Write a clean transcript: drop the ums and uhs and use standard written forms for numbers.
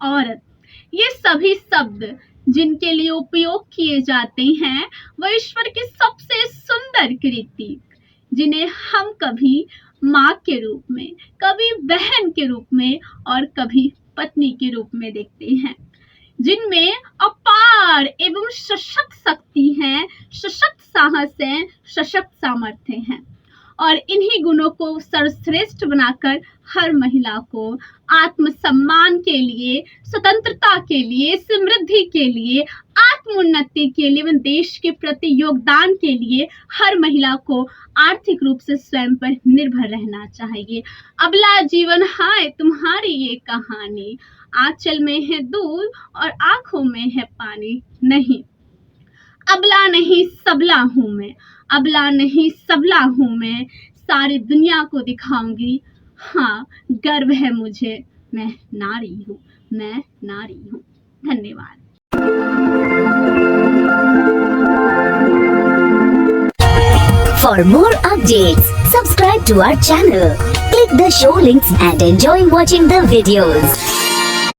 औरत, ये सभी शब्द जिनके लिए उपयोग किए जाते हैं वह ईश्वर की सबसे सुंदर कृति, जिन्हें हम कभी माँ के रूप में, कभी बहन के रूप में और कभी पत्नी के रूप में देखते हैं, जिनमें अपार एवं सशक्त शक्ति है, सशक्त साहस है, सशक्त सामर्थ्य है। और इन्हीं गुणों को सर्वश्रेष्ठ बनाकर हर महिला को आत्मसम्मान के लिए, स्वतंत्रता के लिए, समृद्धि के लिए, आत्मोन्नति के लिए एवं देश के प्रति योगदान के लिए हर महिला को आर्थिक रूप से स्वयं पर निर्भर रहना चाहिए। अबला जीवन हाय तुम्हारी ये कहानी, आंचल में है दूध और आंखों में है पानी। नहीं, अबला नहीं सबला हूं मैं, अबला नहीं सबला हूं मैं, सारी दुनिया को दिखाऊंगी, हाँ गर्व है मुझे, मैं नारी हूँ, मैं नारी हूँ। धन्यवाद। For more updates, subscribe to our channel, click the show links and enjoy watching the videos.